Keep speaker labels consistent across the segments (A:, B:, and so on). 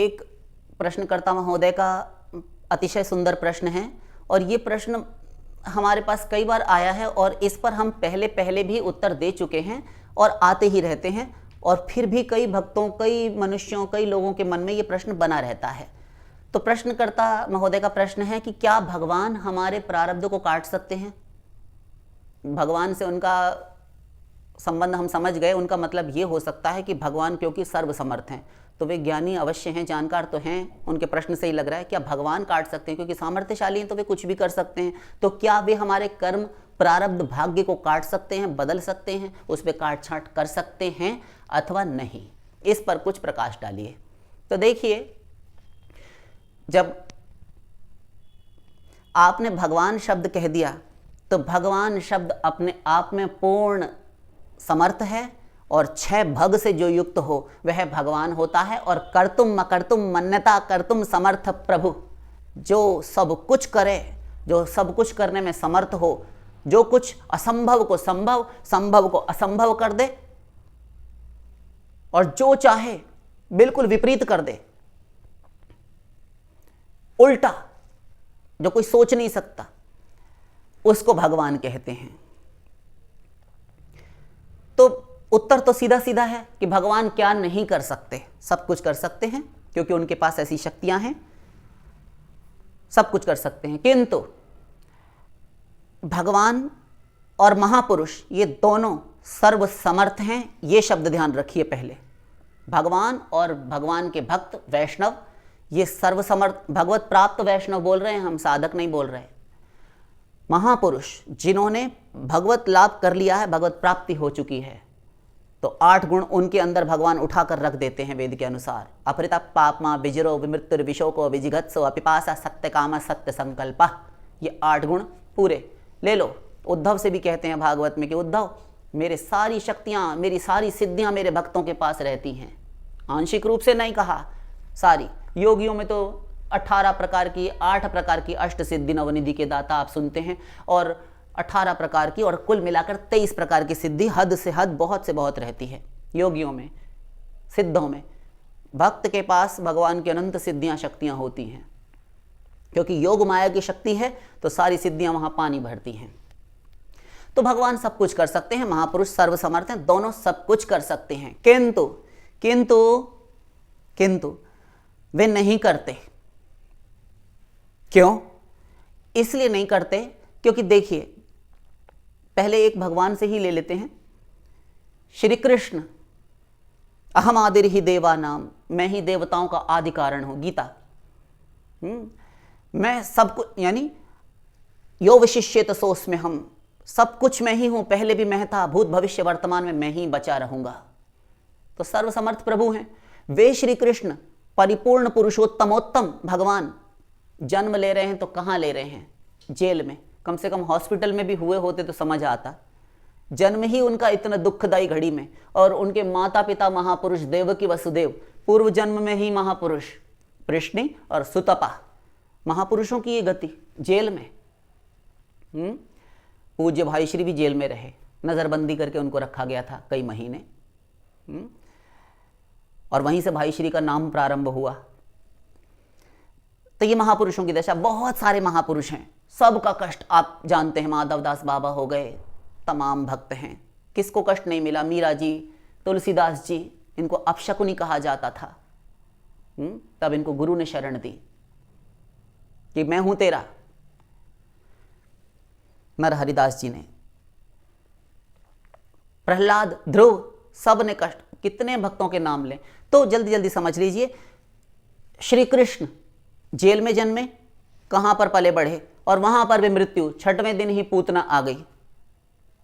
A: एक प्रश्नकर्ता महोदय का अतिशय सुंदर प्रश्न है और ये प्रश्न हमारे पास कई बार आया है और इस पर हम पहले भी उत्तर दे चुके हैं और आते ही रहते हैं, और फिर भी कई भक्तों, कई मनुष्यों, कई लोगों के मन में ये प्रश्न बना रहता है। तो प्रश्नकर्ता महोदय का प्रश्न है कि क्या भगवान हमारे प्रारब्ध को काट सकते हैं? भगवान से उनका संबंध हम समझ गए, उनका मतलब ये हो सकता है कि भगवान क्योंकि सर्वसमर्थ हैं, तो वे ज्ञानी अवश्य हैं, जानकार तो हैं। उनके प्रश्न से ही लग रहा है क्या भगवान काट सकते हैं? क्योंकि सामर्थ्यशाली हैं तो वे कुछ भी कर सकते हैं। तो क्या वे हमारे कर्म, प्रारब्ध, भाग्य को काट सकते हैं, बदल सकते हैं, उस पर काट छांट कर सकते हैं अथवा नहीं? इस पर कुछ प्रकाश डालिए। तो देखिए, जब आपने भगवान शब्द कह दिया तो भगवान शब्द अपने आप में पूर्ण समर्थ है और 6 भग से जो युक्त हो वह भगवान होता है। और कर्तुम मकर्तुम मन्यता कर्तुम समर्थ प्रभु, जो सब कुछ करे, जो सब कुछ करने में समर्थ हो, जो कुछ असंभव को संभव, संभव को असंभव कर दे और जो चाहे बिल्कुल विपरीत कर दे, उल्टा, जो कोई सोच नहीं सकता, उसको भगवान कहते हैं। तो उत्तर तो सीधा सीधा है कि भगवान क्या नहीं कर सकते? सब कुछ कर सकते हैं, क्योंकि उनके पास ऐसी शक्तियां हैं, सब कुछ कर सकते हैं। किंतु भगवान और महापुरुष ये दोनों सर्वसमर्थ हैं, ये शब्द ध्यान रखिए। पहले भगवान और भगवान के भक्त वैष्णव ये सर्वसमर्थ, भगवत प्राप्त वैष्णव बोल रहे हैं हम, साधक नहीं बोल रहे। महापुरुष जिन्होंने भगवत लाभ कर लिया है, भगवत प्राप्ति हो चुकी है, तो 8 गुण उनके अंदर भगवान उठाकर रख देते हैं वेद के अनुसार। अपरिता पापमा विजरो विमृत्युर विशोको विजिगत्सो अपिपासा सत्य कामा सत्य संकल्पा, ये 8 गुण पूरे ले लो। उद्धव से भी कहते हैं भागवत में कि उद्धव, मेरे सारी शक्तियां, मेरी सारी सिद्धियां मेरे भक्तों के पास रहती हैं। आंशिक रूप से नहीं कहा, सारी। योगियों में तो 18 प्रकार की, 8 प्रकार की अष्ट सिद्धि नवनिधि के दाता आप सुनते हैं, और 18 प्रकार की, और कुल मिलाकर 23 प्रकार की सिद्धि, हद से हद, बहुत से बहुत रहती है योगियों में, सिद्धों में। भक्त के पास भगवान की अनंत सिद्धियां, शक्तियां होती हैं, क्योंकि योग माया की शक्ति है तो सारी सिद्धियां वहां पानी भरती हैं। तो भगवान सब कुछ कर सकते हैं, महापुरुष सर्वसमर्थ हैं, दोनों सब कुछ कर सकते हैं। किंतु किंतु किंतु वे नहीं करते। क्यों? इसलिए नहीं करते क्योंकि देखिए, पहले एक भगवान से ही ले लेते हैं। श्री कृष्ण, अहम आदिर ही देवा नाम, मैं ही देवताओं का आदि कारण हूं, गीता। मैं सब कुछ, यानी यो विशिष्येत सोऽस्म्य हम, सब कुछ मैं ही हूं, पहले भी मैं था, भूत भविष्य वर्तमान में मैं ही बचा रहूंगा। तो सर्वसमर्थ प्रभु हैं वे। श्री कृष्ण परिपूर्ण पुरुषोत्तमोत्तम भगवान जन्म ले रहे हैं तो कहां ले रहे हैं? जेल में। कम से कम हॉस्पिटल में भी हुए होते तो समझ आता। जन्म ही उनका इतना दुखदायी घड़ी में, और उनके माता पिता महापुरुष देवकी वसुदेव, पूर्व जन्म में ही महापुरुष पृष्णि और सुतपा, महापुरुषों की ये गति जेल में। पूज्य भाई श्री भी जेल में रहे, नजरबंदी करके उनको रखा गया था कई महीने, और वहीं से भाई श्री का नाम प्रारंभ हुआ। तो ये महापुरुषों की दशा। बहुत सारे महापुरुष हैं, सबका कष्ट आप जानते हैं। माधवदास बाबा हो गए, तमाम भक्त हैं, किसको कष्ट नहीं मिला? मीरा जी, तुलसीदास जी, इनको अपशकुनी कहा जाता था। तब इनको गुरु ने शरण दी कि मैं हूं तेरा। नर हरिदास जी ने, प्रहलाद, ध्रुव, सब ने कष्ट। कितने भक्तों के नाम लें? तो जल्दी जल्दी समझ लीजिए। श्री कृष्ण जेल में जन्मे, कहां पर पले बढ़े, और वहां पर भी मृत्यु। 6वें दिन ही पूतना आ गई।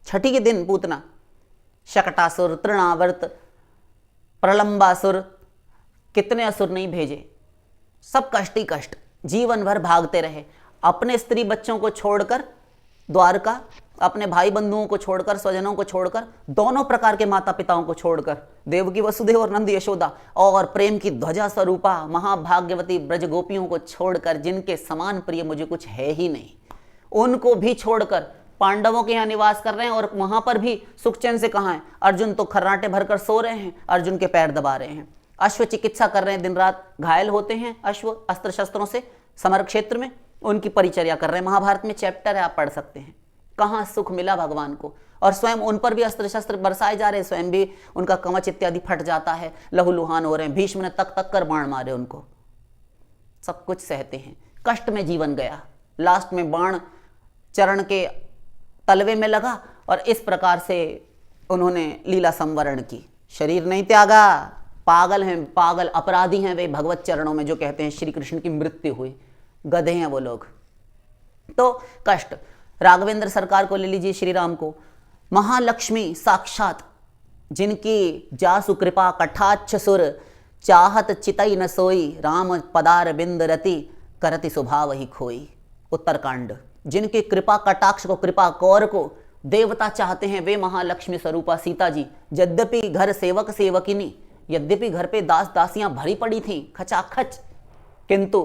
A: 6 के दिन पूतना, शकटासुर, तृणावर्त, प्रलंबासुर, कितने असुर नहीं भेजे, सब कष्ट ही कष्ट। जीवन भर भागते रहे, अपने स्त्री बच्चों को छोड़कर द्वारका, अपने भाई बंधुओं को छोड़कर, स्वजनों को छोड़कर, दोनों प्रकार के माता पिताओं को छोड़कर, देवकी वसुदेव और नंद यशोदा, और प्रेम की ध्वजा स्वरूपा महाभाग्यवती ब्रज गोपियों को छोड़कर, जिनके समान प्रिय मुझे कुछ है ही नहीं, उनको भी छोड़कर पांडवों के यहाँ निवास कर रहे हैं। और वहां पर भी सुख चैन से कहाँ है? अर्जुन तो खर्राटे भरकर सो रहे हैं, अर्जुन के पैर दबा रहे हैं। अश्व चिकित्सा कर रहे हैं, दिन रात घायल होते हैं अश्व अस्त्र शस्त्रों से समर क्षेत्र में, उनकी परिचर्या कर रहे हैं। महाभारत में चैप्टर है, आप पढ़ सकते हैं। कहाँ सुख मिला भगवान को, और स्वयं उन पर भी अस्त्र शस्त्र बरसाए जा रहे हैं, स्वयं भी उनका कवच इत्यादि फट जाता है, लहूलुहान हो रहे हैं, भीष्म ने तक तक कर बाण मारे उनको, सब कुछ सहते हैं, कष्ट में जीवन गया। लास्ट में बाण चरण के तलवे में लगा और इस प्रकार से उन्होंने लीला संवरण की, शरीर नहीं त्यागा। पागल हैं, पागल अपराधी हैं वे भगवत चरणों में, जो कहते हैं श्री कृष्ण की मृत्यु हुई, गधे हैं वो लोग। तो कष्ट, राघवेंद्र सरकार को ले लीजिए, श्री राम को, महालक्ष्मी साक्षात, जिनकी जासु कृपा कठाच्छ सुर, चाहत चितई न सोई, राम पदार बिंद रति, करति स्वभाव ही खोई। उत्तरकांड, जिनकी कृपा कटाक्ष को, कृपा कौर को देवता चाहते हैं, वे महालक्ष्मी स्वरूपा सीता जी। यद्यपि घर सेवक सेवकिनी, यद्यपि घर पे दास दासियां भरी पड़ी थीं खचाखच, किंतु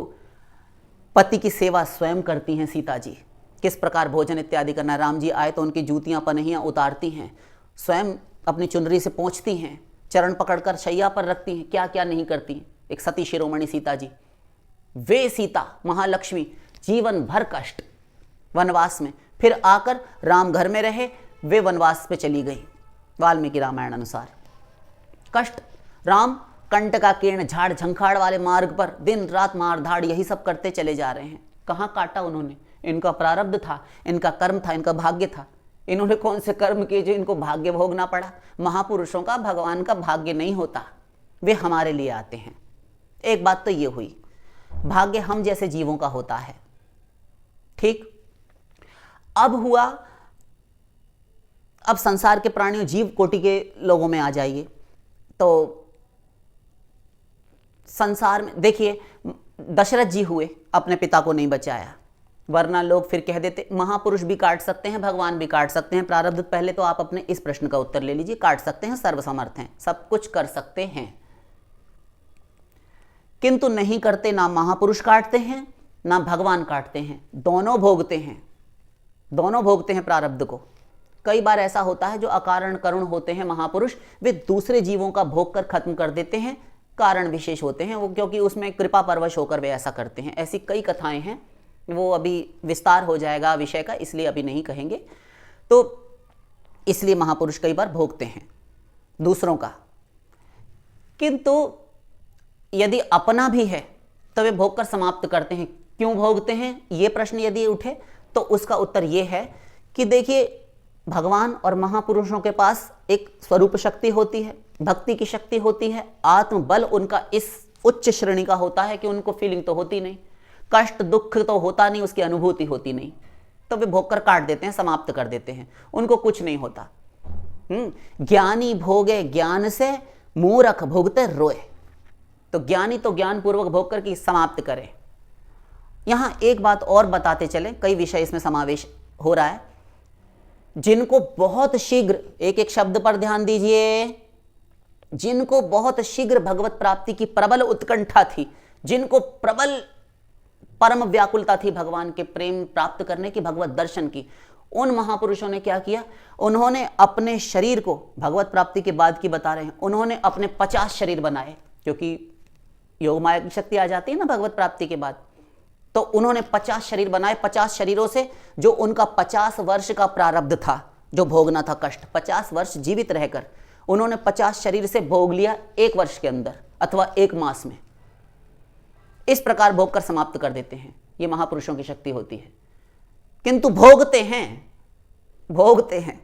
A: पति की सेवा स्वयं करती हैं सीता जी। किस प्रकार भोजन इत्यादि करना, राम जी आए तो उनकी जूतियां पनहियां उतारती हैं, स्वयं अपनी चुनरी से पोंछती हैं, चरण पकड़कर शैया पर रखती हैं, क्या क्या नहीं करती, एक सती शिरोमणि सीता जी। वे सीता महालक्ष्मी जीवन भर कष्ट वनवास में, फिर आकर राम घर में रहे, वे वनवास पे चली गई वाल्मीकि रामायण अनुसार। कष्ट, राम कंटका किरण झाड़ झंखाड़ वाले मार्ग पर दिन रात मारधाड़ यही सब करते चले जा रहे हैं। कहाँ काटा उन्होंने, इनका प्रारब्ध था, इनका कर्म था, इनका भाग्य था। इन्होंने कौन से कर्म किए जो इनको भाग्य भोगना पड़ा। महापुरुषों का भगवान का भाग्य नहीं होता, वे हमारे लिए आते हैं। एक बात तो ये हुई, भाग्य हम जैसे जीवों का होता है, ठीक। अब हुआ, अब संसार के प्राणियों, जीव कोटि के लोगों में आ जाइए तो संसार में देखिए, दशरथ जी हुए, अपने पिता को नहीं बचाया, वरना लोग फिर कह देते महापुरुष भी काट सकते हैं, भगवान भी काट सकते हैं प्रारब्ध। पहले तो आप अपने इस प्रश्न का उत्तर ले लीजिए, काट सकते हैं, सर्वसमर्थ हैं, सब कुछ कर सकते हैं, किंतु नहीं करते। ना महापुरुष काटते हैं ना भगवान काटते हैं, दोनों भोगते हैं, दोनों भोगते हैं प्रारब्ध को। कई बार ऐसा होता है जो अकारण करुण होते हैं महापुरुष, वे दूसरे जीवों का भोग कर खत्म कर देते हैं, कारण विशेष होते हैं वो, क्योंकि उसमें कृपा परवश होकर वे ऐसा करते हैं। ऐसी कई कथाएं हैं, वो अभी विस्तार हो जाएगा विषय का, इसलिए अभी नहीं कहेंगे। तो इसलिए महापुरुष कई बार भोगते हैं दूसरों का, किंतु यदि अपना भी है तो वे भोग कर समाप्त करते हैं। क्यों भोगते हैं, ये प्रश्न यदि उठे तो उसका उत्तर ये है कि देखिए, भगवान और महापुरुषों के पास एक स्वरूप शक्ति होती है, भक्ति की शक्ति होती है, आत्मबल उनका इस उच्च श्रेणी का होता है कि उनको फीलिंग तो होती नहीं, कष्ट दुख तो होता नहीं, उसकी अनुभूति होती नहीं, तो वे भोग कर काट देते हैं, समाप्त कर देते हैं, उनको कुछ नहीं होता। ज्ञानी भोगे ज्ञान से, मूर्ख भोगते रोए। तो ज्ञानी तो ज्ञान पूर्वक भोग कर की समाप्त करे। यहां एक बात और बताते चले, कई विषय इसमें समावेश हो रहा है। जिनको बहुत शीघ्र, एक एक शब्द पर ध्यान दीजिए, जिनको बहुत शीघ्र भगवत प्राप्ति की प्रबल उत्कंठा थी, जिनको प्रबल परम व्याकुलता थी भगवान के प्रेम प्राप्त करने की, भगवत दर्शन की, उन महापुरुषों ने क्या किया, उन्होंने अपने शरीर को, भगवत प्राप्ति के बाद की बता रहे हैं, उन्होंने अपने 50 शरीर बनाए, क्योंकि योग माया की शक्ति आ जाती है ना भगवत प्राप्ति के बाद। तो उन्होंने 50 शरीर बनाए, 50 शरीरों से जो उनका 50 वर्ष का प्रारब्ध था, जो भोगना था कष्ट, 50 वर्ष जीवित रहकर उन्होंने 50 शरीर से भोग लिया 1 वर्ष के अंदर अथवा 1 मास में। इस प्रकार भोग कर समाप्त कर देते हैं, ये महापुरुषों की शक्ति होती है। किंतु भोगते हैं, भोगते हैं,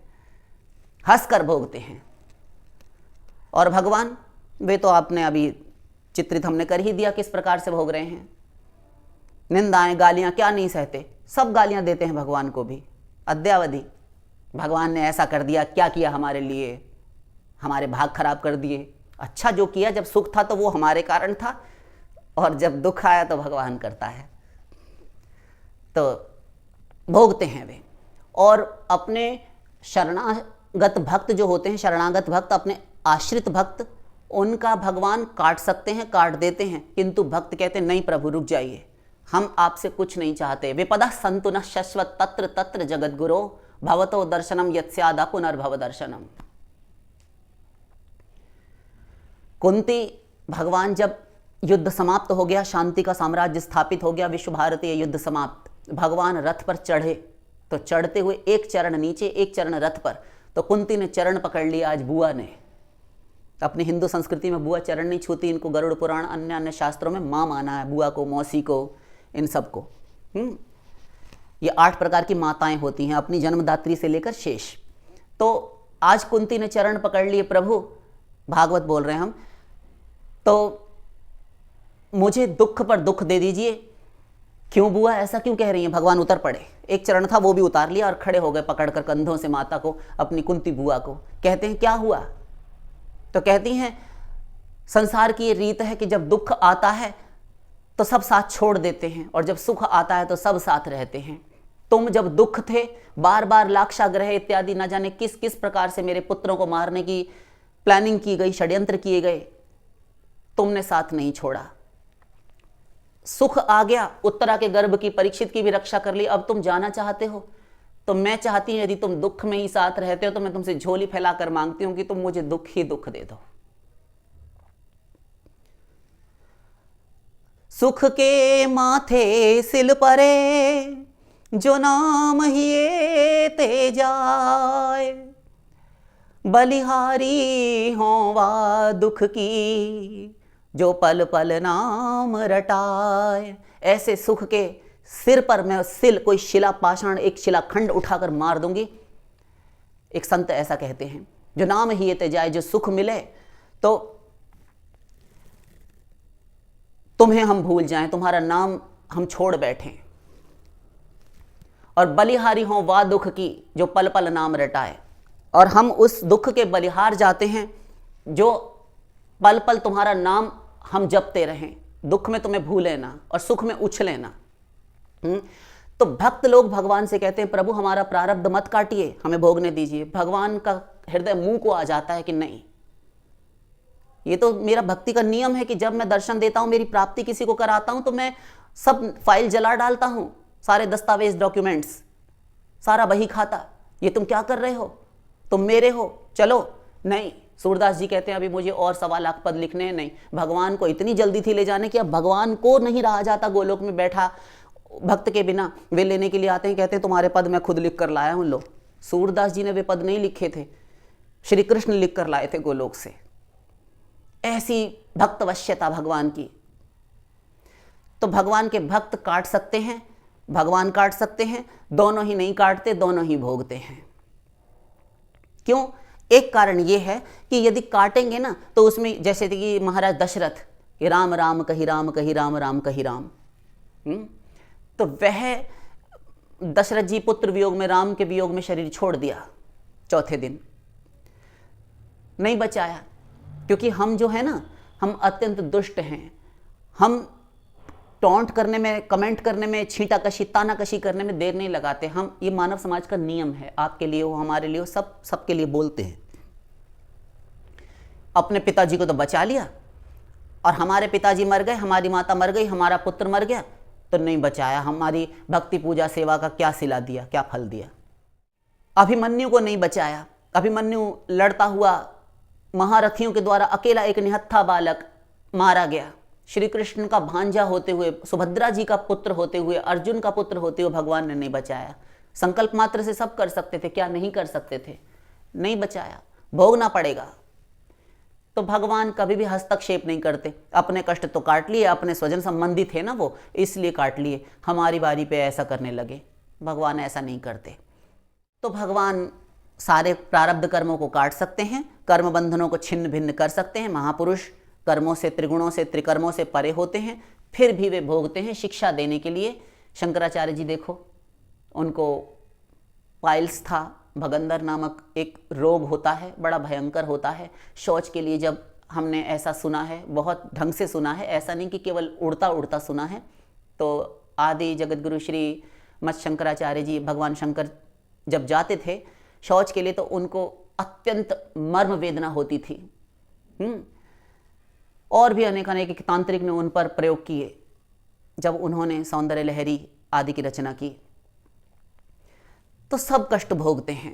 A: हंसकर भोगते हैं। और भगवान, वे तो आपने अभी चित्रित हमने कर ही दिया किस प्रकार से भोग रहे हैं। निंदाएं गालियां क्या नहीं सहते, सब गालियां देते हैं भगवान को भी अद्यावधि। भगवान ने ऐसा कर दिया, क्या किया हमारे लिए, हमारे भाग खराब कर दिए। अच्छा जो किया, जब सुख था तो वो हमारे कारण था, और जब दुख आया तो भगवान करता है। तो भोगते हैं वे। और अपने शरणागत भक्त जो होते हैं, शरणागत भक्त, अपने आश्रित भक्त, उनका भगवान काट सकते हैं, काट देते हैं, किंतु भक्त कहते हैं नहीं प्रभु रुक जाइए, हम आपसे कुछ नहीं चाहते। विपदा संतु न शश्वत तत्र तत्र जगत गुरो, भवतो दर्शनम यत्स्यादा पुनर्भव दर्शनम। कुंती भगवान जब युद्ध समाप्त हो गया, शांति का साम्राज्य स्थापित हो गया, विश्व भारतीय युद्ध समाप्त, भगवान रथ पर चढ़े तो चढ़ते हुए एक चरण नीचे एक चरण रथ पर, तो कुंती ने चरण पकड़ लिया। आज बुआ ने, अपनी हिंदू संस्कृति में बुआ चरण नहीं छूती, इनको गरुड़ पुराण अन्य अन्य शास्त्रों में माँ माना है, बुआ को, मौसी को, इन सबको। ये 8 प्रकार की माताएं होती हैं, अपनी जन्मदात्री से लेकर शेष। तो आज कुंती ने चरण पकड़ लिए, प्रभु भागवत बोल रहे हैं हम, तो मुझे दुख पर दुख दे दीजिए। क्यों बुआ, ऐसा क्यों कह रही हैं? भगवान उतर पड़े, एक चरण था वो भी उतार लिया और खड़े हो गए पकड़कर कंधों से माता को, अपनी कुंती बुआ को। कहते हैं क्या हुआ? तो कहती हैं संसार की ये रीत है कि जब दुख आता है तो सब साथ छोड़ देते हैं और जब सुख आता है तो सब साथ रहते हैं। तुम जब दुख थे, बार बार लाक्षाग्रह इत्यादि न जाने किस किस प्रकार से मेरे पुत्रों को मारने की प्लानिंग की गई, षड्यंत्र किए गए, तुमने साथ नहीं छोड़ा। सुख आ गया, उत्तरा के गर्भ की, परीक्षित की भी रक्षा कर ली, अब तुम जाना चाहते हो। तो मैं चाहती हूं यदि तुम दुख में ही साथ रहते हो तो मैं तुमसे झोली फैलाकर मांगती हूं कि तुम मुझे दुख ही दुख दे दो। सुख के माथे सिल परे जो नाम ही ते जाए, बलिहारी हो वा दुख की जो पल पल नाम रटाए। ऐसे सुख के सिर पर मैं सिल, कोई शिला पाषाण, एक शिलाखंड उठाकर मार दूंगी। एक संत ऐसा कहते हैं, जो नाम ही ते जाए, जो सुख मिले तो तुम्हें हम भूल जाएं, तुम्हारा नाम हम छोड़ बैठें। और बलिहारी हो वा दुख की जो पल पल नाम रटाए, और हम उस दुख के बलिहार जाते हैं जो पल पल तुम्हारा नाम हम जपते रहें, दुख में तुम्हें भूले ना और सुख में उछले ना। तो भक्त लोग भगवान से कहते हैं प्रभु हमारा प्रारब्ध मत काटिए, हमें भोगने दीजिए। भगवान का हृदय मुंह को आ जाता है कि नहीं, ये तो मेरा भक्ति का नियम है कि जब मैं दर्शन देता हूं, मेरी प्राप्ति किसी को कराता हूं, तो मैं सब फाइल जला डालता हूं, सारे दस्तावेज, डॉक्यूमेंट्स, सारा बही खाता। ये तुम क्या कर रहे हो? तुम मेरे हो, चलो। नहीं, सूरदास जी कहते हैं अभी मुझे और 1.25 लाख पद लिखने हैं। नहीं, भगवान को इतनी जल्दी थी ले जाने की, अब भगवान को नहीं रहा जाता गोलोक में बैठा भक्त के बिना। वे लेने के लिए आते हैं, कहते हैं तुम्हारे पद मैं खुद लिख कर लाया हूं। लो, सूरदास जी ने वे पद नहीं लिखे थे, श्री कृष्ण लिख कर लाए थे गोलोक से। ऐसी भक्तवश्यता भगवान की। तो भगवान के भक्त काट सकते हैं, भगवान काट सकते हैं, दोनों ही नहीं काटते, दोनों ही भोगते हैं। क्यों? एक कारण यह है कि यदि काटेंगे ना तो उसमें, जैसे कि महाराज दशरथ, राम राम कही राम कही, राम राम कही राम, तो वह दशरथ जी पुत्र वियोग में, राम के वियोग में शरीर छोड़ दिया। चौथे दिन नहीं बचाया, क्योंकि हम जो है ना, हम अत्यंत दुष्ट हैं। हम टॉन्ट करने में, कमेंट करने में, छींटाकशी, तानाकशी करने में देर नहीं लगाते। हम, ये मानव समाज का नियम है, आपके लिए हो, हमारे लिए हो, सबके लिए बोलते हैं। अपने पिताजी को तो बचा लिया और हमारे पिताजी मर गए, हमारी माता मर गई, हमारा पुत्र मर गया तो नहीं बचाया। हमारी भक्ति पूजा सेवा का क्या सिला दिया, क्या फल दिया? अभिमन्यु को नहीं बचाया। अभिमन्यु लड़ता हुआ महारथियों के द्वारा अकेला एक निहत्था बालक मारा गया। श्री कृष्ण का भांजा होते हुए, सुभद्रा जी का पुत्र होते हुए, अर्जुन का पुत्र होते हुए भगवान ने नहीं बचाया। संकल्प मात्र से सब कर सकते थे, क्या नहीं कर सकते थे? नहीं बचाया, भोगना पड़ेगा। तो भगवान कभी भी हस्तक्षेप नहीं करते। अपने कष्ट तो काट लिए, अपने स्वजन संबंधी थे ना वो, इसलिए काट लिए। हमारी बारी पे ऐसा करने लगे, भगवान ऐसा नहीं करते। तो भगवान सारे प्रारब्ध कर्मों को काट सकते हैं, कर्म बंधनों को छिन्न भिन्न कर सकते हैं। महापुरुष कर्मों से, त्रिगुणों से, त्रिकर्मों से परे होते हैं, फिर भी वे भोगते हैं शिक्षा देने के लिए। शंकराचार्य जी देखो, उनको पाइल्स था, भगंदर नामक एक रोग होता है, बड़ा भयंकर होता है। शौच के लिए जब हमने ऐसा सुना है, बहुत ढंग से सुना है, ऐसा नहीं कि केवल उड़ता उड़ता सुना है। तो आदि जगतगुरु श्री मत शंकराचार्य जी, भगवान शंकर जब जाते थे शौच के लिए तो उनको अत्यंत मर्म वेदना होती थी। और भी अनेक तांत्रिक ने उन पर प्रयोग किए जब उन्होंने सौंदर्य लहरी आदि की रचना की। तो सब कष्ट भोगते हैं।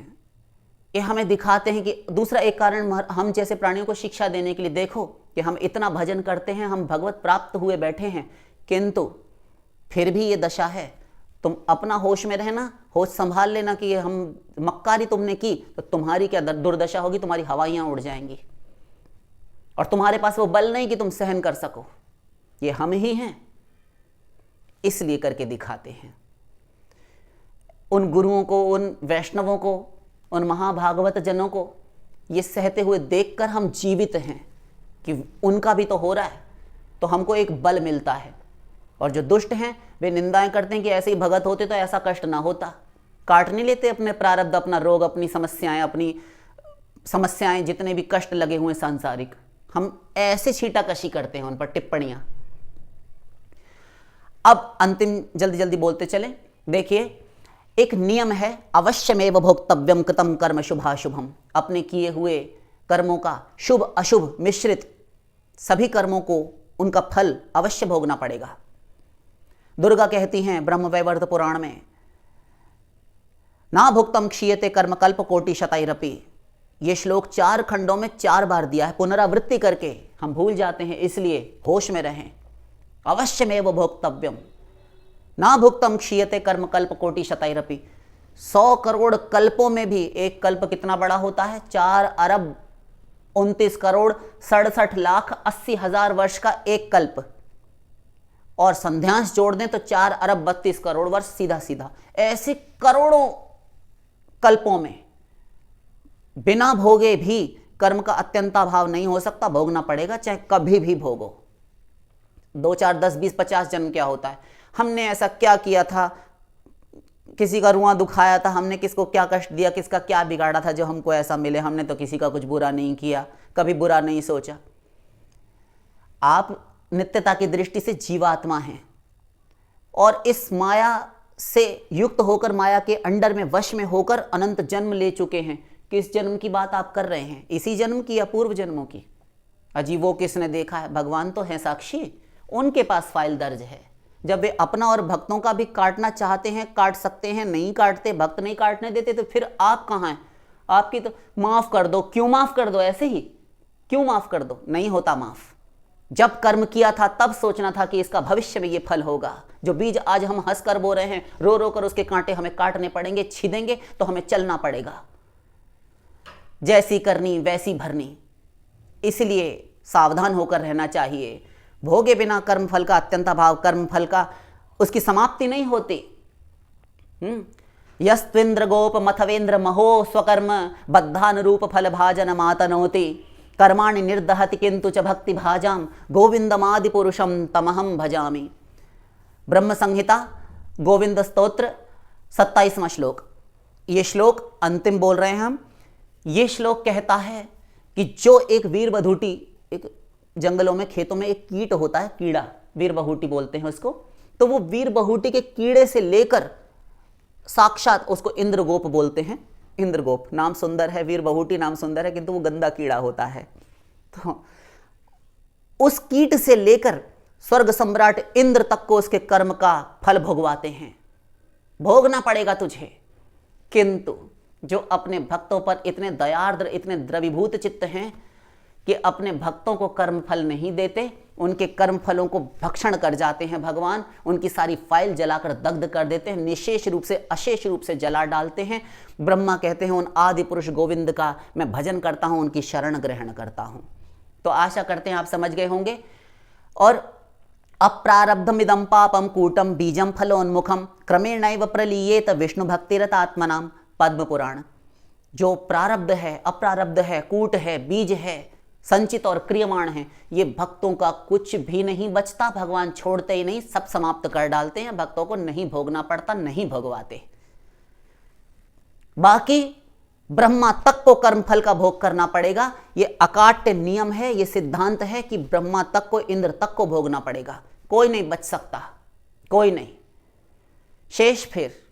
A: ये हमें दिखाते हैं कि दूसरा एक कारण हम जैसे प्राणियों को शिक्षा देने के लिए, देखो कि हम इतना भजन करते हैं, हम भगवत प्राप्त हुए बैठे हैं, किंतु फिर भी ये दशा है। तुम अपना होश में रहना, होश संभाल लेना कि ये हम मक्कारी तुमने की तो तुम्हारी क्या दुर्दशा होगी, तुम्हारी हवाइयां उड़ जाएंगी और तुम्हारे पास वो बल नहीं कि तुम सहन कर सको। ये हम ही हैं, इसलिए करके दिखाते हैं। उन गुरुओं को, उन वैष्णवों को, उन महाभागवत जनों को ये सहते हुए देखकर हम जीवित हैं कि उनका भी तो हो रहा है, तो हमको एक बल मिलता है। और जो दुष्ट हैं वे निंदाएं करते हैं कि ऐसे ही भगत होते तो ऐसा कष्ट ना होता। काट नहीं लेते अपने प्रारब्ध, अपना रोग, अपनी समस्याएं जितने भी कष्ट लगे हुए सांसारिक, हम ऐसे छीटाकशी करते हैं उन पर टिप्पणियां। अब अंतिम जल्दी जल्दी बोलते चले। देखिए, एक नियम है, अवश्यमेव भोक्तव्यम कृतम कर्म शुभाशुभम। अपने किए हुए कर्मों का शुभ अशुभ मिश्रित सभी कर्मों को उनका फल अवश्य भोगना पड़ेगा। दुर्गा कहती हैं ब्रह्मवैवर्त पुराण में, ना भुक्तम क्षीयते कर्म कल्प कोटि शतैरपि। ये श्लोक 4 खंडों में 4 बार दिया है, पुनरावृत्ति करके हम भूल जाते हैं, इसलिए होश में रहें। अवश्यमेव भोक्तव्यम, ना भुक्तम क्षीयते कर्म कल्प कोटि शतैरपि। 100 करोड़ कल्पों में भी एक कल्प कितना बड़ा होता है? 4 अरब 29 करोड़ 67 लाख 80 हजार वर्ष का एक कल्प, और संध्यांश जोड़ दें तो 4 अरब 32 करोड़ वर्ष सीधा सीधा। ऐसे करोड़ों कल्पों में बिना भोगे भी कर्म का अत्यंताभाव नहीं हो सकता, भोगना पड़ेगा, चाहे कभी भी भोगो। 2 4 10 20 50 जन्म क्या होता है? हमने ऐसा क्या किया था, किसी का रुआं दुखाया था, हमने किसको क्या कष्ट दिया, किसका क्या बिगाड़ा था जो हमको ऐसा मिले? हमने तो किसी का कुछ बुरा नहीं किया, कभी बुरा नहीं सोचा। आप नित्यता की दृष्टि से जीवात्मा हैं और इस माया से युक्त होकर, माया के अंडर में वश में होकर अनंत जन्म ले चुके हैं। किस जन्म की बात आप कर रहे हैं? इसी जन्म की या पूर्व जन्मों की? अजी वो किसने देखा है? भगवान तो है साक्षी, उनके पास फाइल दर्ज है। जब वे अपना और भक्तों का भी काटना चाहते हैं काट सकते हैं, नहीं काटते, भक्त नहीं काटने देते, तो फिर आप कहाँ हैं? आपकी तो माफ कर दो, क्यों माफ कर दो? ऐसे ही क्यों माफ कर दो? नहीं होता माफ। जब कर्म किया था तब सोचना था कि इसका भविष्य में ये फल होगा। जो बीज आज हम हंस कर बो रहे हैं, रो रो कर उसके कांटे हमें काटने पड़ेंगे, छिदेंगे तो हमें चलना पड़ेगा। जैसी करनी वैसी भरनी, इसलिए सावधान होकर रहना चाहिए। भोगे बिना कर्म फल का अत्यंताभाव, कर्म फल का उसकी समाप्ति नहीं होती। यस्त्विंद्र गोप मथवेंद्र महो स्वकर्म बद्धानुरूप फल भाजन मातनोति कर्माणि निर्दहति किंतु च भक्ति भाजाम गोविंदमादि पुरुषम तमहम भजामि। ब्रह्म संहिता गोविंद स्तोत्र 27वां श्लोक। ये श्लोक अंतिम बोल रहे हैं हम। ये श्लोक कहता है कि जो एक वीर बधूटी, एक जंगलों में खेतों में एक कीट होता है, कीड़ा, वीर बहुटी बोलते हैं उसको, तो वो वीर बहुटी के कीड़े से लेकर साक्षात उसको इंद्रगोप बोलते हैं। इंद्रगोप नाम सुंदर है, वीर बहुटी नाम सुंदर है, किंतु वो गंदा कीड़ा होता है। तो उस कीट से लेकर स्वर्ग सम्राट इंद्र तक को उसके कर्म का फल भोगवाते हैं। भोगना पड़ेगा तुझे। किंतु जो अपने भक्तों पर इतने दयार्द्र, इतने द्रवीभूत चित्त हैं कि अपने भक्तों को कर्म फल नहीं देते, उनके कर्म फलों को भक्षण कर जाते हैं भगवान, उनकी सारी फाइल जलाकर दग्ध कर देते हैं, निशेष रूप से अशेष रूप से जला डालते हैं। ब्रह्मा कहते हैं उन आदि पुरुष गोविंद का मैं भजन करता हूं, उनकी शरण ग्रहण करता हूं। तो आशा करते हैं आप समझ गए होंगे। और अप्रारब्धमिदं पापम कूटम बीजम फलोन्मुखम क्रमेणैव प्रलीयेत विष्णु भक्तिरत आत्मनाम। पद्म पुराण। जो प्रारब्ध है, अप्रारब्ध है, कूट है, बीज है, संचित और क्रियमाण है, ये भक्तों का कुछ भी नहीं बचता। भगवान छोड़ते ही नहीं, सब समाप्त कर डालते हैं। भक्तों को नहीं भोगना पड़ता, नहीं भोगवाते। बाकी ब्रह्मा तक को कर्मफल का भोग करना पड़ेगा। ये अकाट्य नियम है, ये सिद्धांत है कि ब्रह्मा तक को, इंद्र तक को भोगना पड़ेगा। कोई नहीं बच सकता, कोई नहीं। शेष फिर